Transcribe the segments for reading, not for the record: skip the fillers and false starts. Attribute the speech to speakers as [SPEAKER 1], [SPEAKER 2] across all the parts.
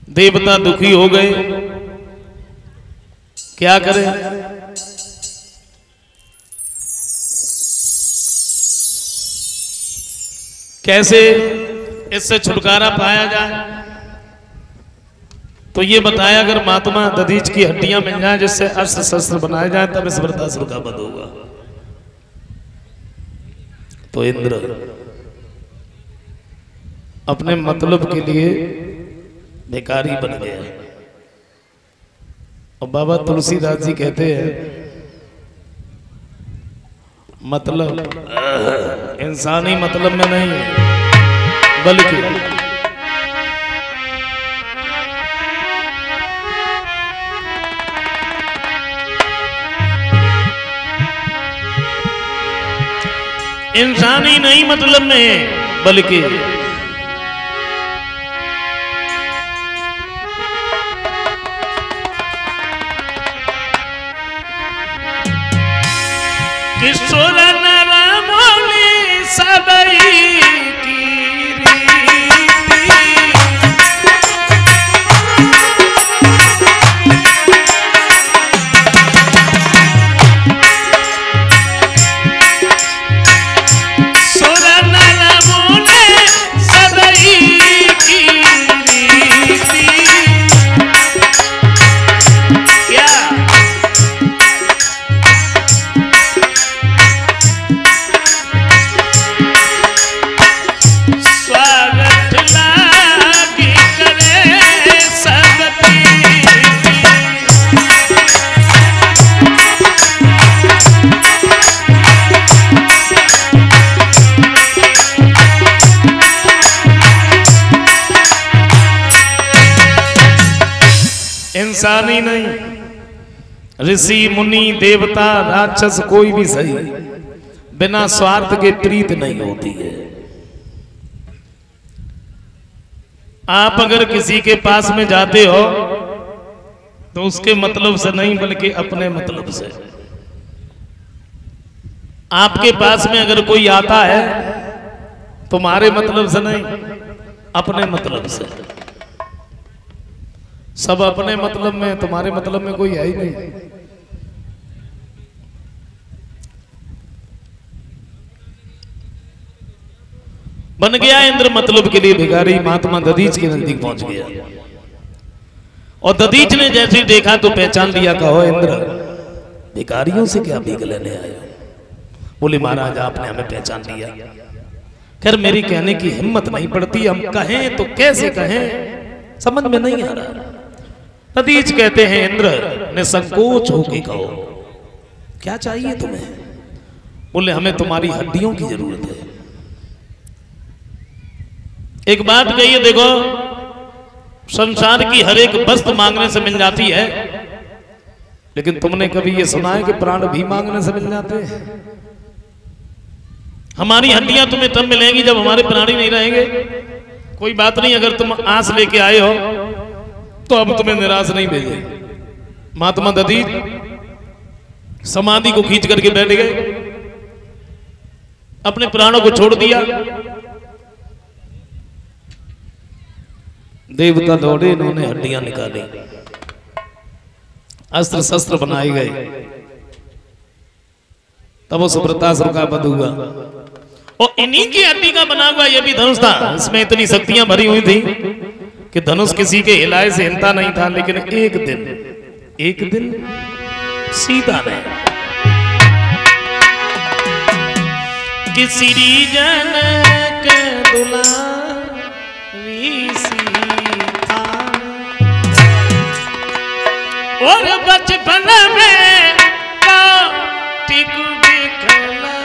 [SPEAKER 1] देवता दुखी हो गए, क्या करें? कैसे इससे छुटकारा पाया जाए? तो ये बताया अगर महात्मा दधीच की हड्डियां मिल जाए जिससे अस्त्र शस्त्र बनाए जाए तब इस वृतासुर का वध होगा। तो इंद्र अपने मतलब के लिए भिखारी बन गया। और बाबा तुलसीदास जी कहते हैं मतलब इंसानी मतलब में नहीं बल्कि इंसानी नहीं मतलब में बल्कि किशोर नरमोली सबई की इंसानी नहीं, ऋषि मुनि देवता राक्षस कोई भी सही बिना स्वार्थ के प्रीत नहीं होती है। आप अगर किसी के पास में जाते हो तो उसके मतलब से नहीं बल्कि अपने मतलब से। आपके पास में अगर कोई आता है तुम्हारे मतलब से नहीं अपने मतलब से। सब अपने मतलब में, तुम्हारे मतलब में कोई है ही नहीं। बन गया इंद्र मतलब के लिए भिखारी। महात्मा दधीच के नजदीक पहुंच गया और दधीच ने जैसे देखा तो पहचान लिया। कहो इंद्र भिखारियों से क्या भीख लेने आए हो? बोले महाराज आपने हमें पहचान लिया। खैर मेरी कहने की हिम्मत नहीं पड़ती, हम कहें तो कैसे कहें समझ में नहीं आ रहा। दधीच कहते हैं इंद्र ने संकोच होके कहो क्या चाहिए तुम्हें? बोले हमें तुम्हारी हड्डियों की जरूरत है। एक बात कहिए, देखो संसार की हर एक वस्तु मांगने से मिल जाती है, लेकिन तुमने कभी ये सुना है कि प्राण भी मांगने से मिल जाते हैं? हमारी हड्डियां तुम्हें तब मिलेंगी जब हमारे प्राणी नहीं रहेंगे। कोई बात नहीं, अगर तुम आस लेके आए हो तो अब तुम्हें निराश नहीं भेजे। महात्मा दधीच समाधि को खींच करके बैठ गए, अपने प्राणों को छोड़ दिया। देवता दौड़े, इन्होंने हड्डियां निकाली, अस्त्र शस्त्र बनाए गए, तब उस वृतासुर का वध हुआ। और इन्हीं की हड्डी का बना हुआ यह भी धनुष था। इसमें इतनी शक्तियां भरी हुई थी कि धनुष किसी के हिलाए से हिलता नहीं था। लेकिन एक दिन सीता ने किसी जनक दुलारी सीता और बचपन में टिक दिखला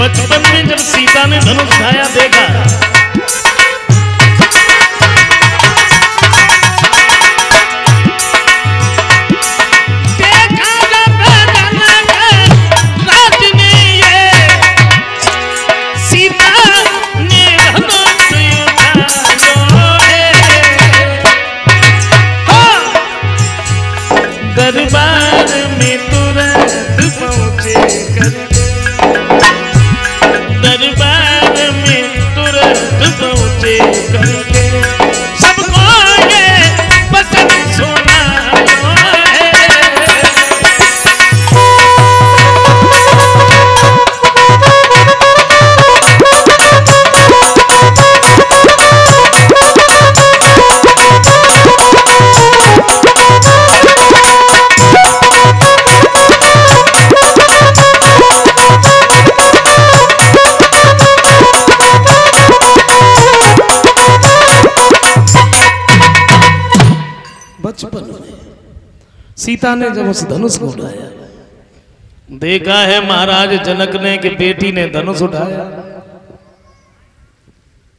[SPEAKER 1] बचपन में जब सीता ने धनुष उठाया देखा, दरबार में तुरंत पहुंचे करके, दरबार में तुरंत पहुंचे करके, सबको ये वचन सुनायो है। बचपन में सीता ने जब उस धनुष को उठाया, देखा है महाराज जनक ने कि बेटी ने धनुष उठाया,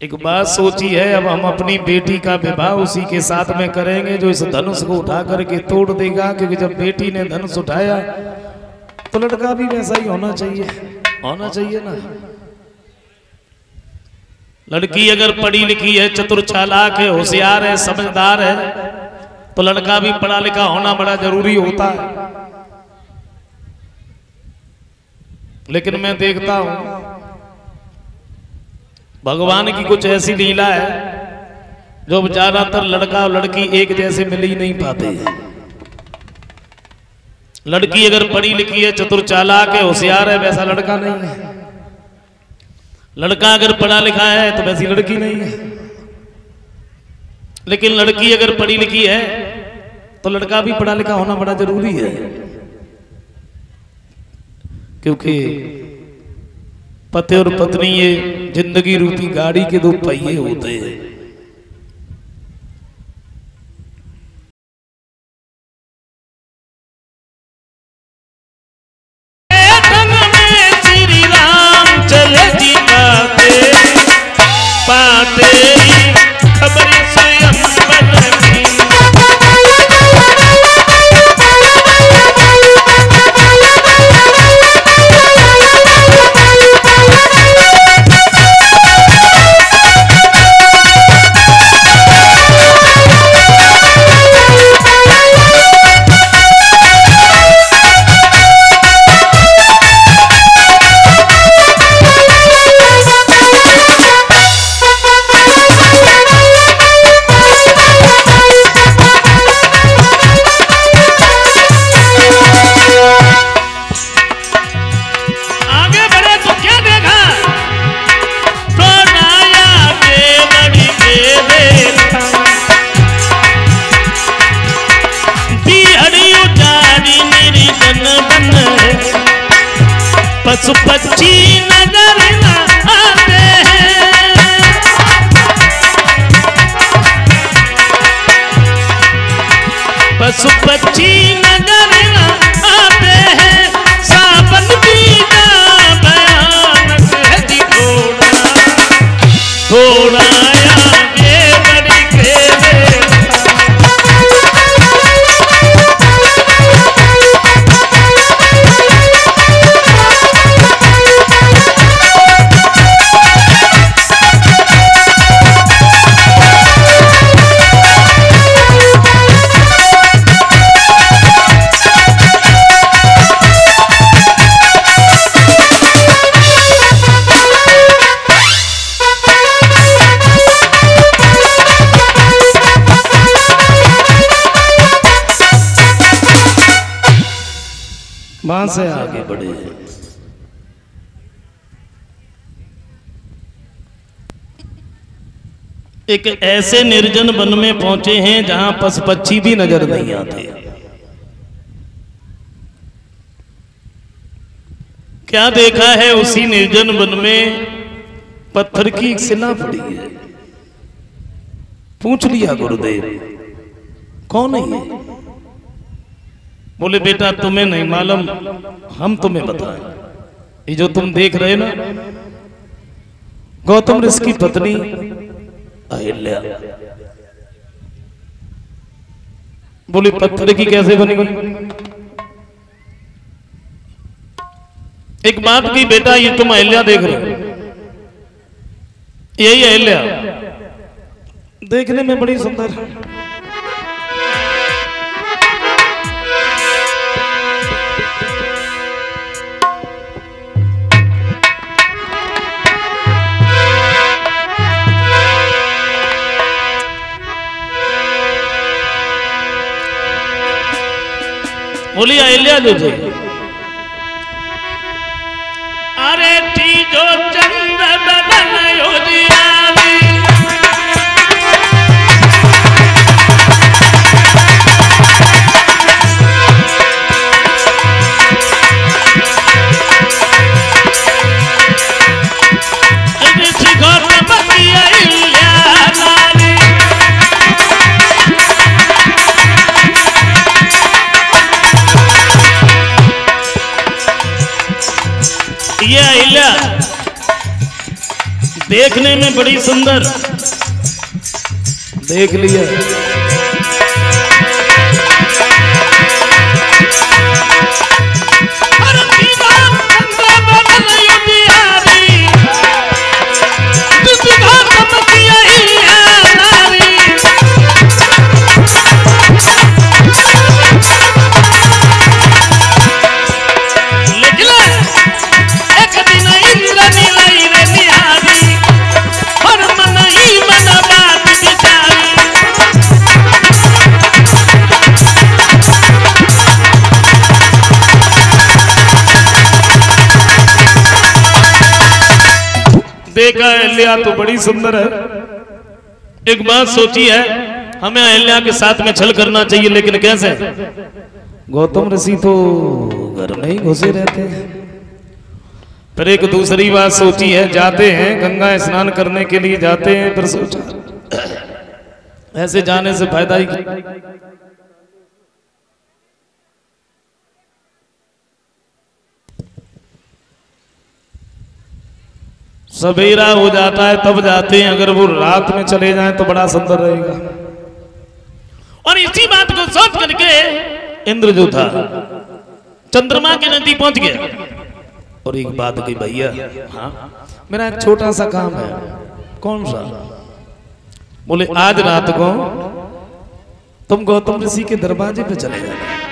[SPEAKER 1] एक बात सोची है अब हम अपनी बेटी का विवाह उसी के साथ में करेंगे जो इस धनुष को उठा करके तोड़ देगा, क्योंकि जब बेटी ने धनुष उठाया तो लड़का भी वैसा ही होना चाहिए ना। लड़की अगर पढ़ी लिखी है, चतुर चालाक है, होशियार है, समझदार है, तो लड़का भी पढ़ा लिखा होना बड़ा जरूरी होता है। लेकिन मैं देखता हूं भगवान की कुछ ऐसी लीला है जो ज्यादातर लड़का और लड़की एक जैसे मिल ही नहीं पाते। लड़की अगर पढ़ी लिखी है, चतुर चालाक है, होशियार है, वैसा लड़का नहीं है। लड़का अगर पढ़ा लिखा है तो वैसी लड़की नहीं है। लेकिन लड़की अगर पढ़ी लिखी है तो लड़का भी पढ़ा लिखा होना बड़ा जरूरी है, क्योंकि पति और पत्नी ये जिंदगी रूपी गाड़ी के दो पहिए होते हैं। श्री राम चले जी पाते खबर स्वयं बदली। पशु पक्षी नजर न आते हैं, पशु पक्षी नजर न आते हैं, सावन बीना भयानक है जी थोड़ा आगे बढ़ के वहां से आगे बढ़े। एक ऐसे निर्जन वन में पहुंचे हैं जहां पशु पक्षी भी नजर नहीं आते। क्या देखा है उसी निर्जन वन में पत्थर की एक शिला पड़ी है। पूछ लिया गुरुदेव कौन है ये? बोले बेटा तुम्हें नहीं मालूम, हम तुम्हें बताएं। ये जो तुम देख रहे ना गौतम ऋषि की पत्नी अहिल्या बोली पत्थर की कैसे बनी? एक बात की बेटा ये तुम अहिल्या देख रहे हो, यही अहिल्या देखने में बड़ी सुंदर है। बोली अहिल्या जो थे अरे टी जो चंद्र बदन योजियावी ऋषि गौतम की अहिल्या नारी ये अहिल्या देखने में बड़ी सुंदर, देख लिया देखा अहिल्या तो बड़ी सुंदर है। एक बात सोची है हमें अहिल्या के साथ में छल करना चाहिए, लेकिन कैसे? गौतम ऋषि तो घर में ही घुसे रहते हैं। फिर एक दूसरी बात सोची है, जाते हैं गंगा स्नान करने के लिए जाते हैं, फिर सोचा ऐसे जाने से फायदा ही सवेरा हो जाता है तब जाते हैं, अगर वो रात में चले जाएं तो बड़ा सुंदर रहेगा। और इसी बात को सोच करके इंद्र जो था चंद्रमा के नजदीक पहुंच गया और एक बात की भैया, हाँ मेरा एक छोटा सा काम है। कौन सा? बोले आज रात को तुम गौतम ऋषि के दरवाजे पे चले जाना।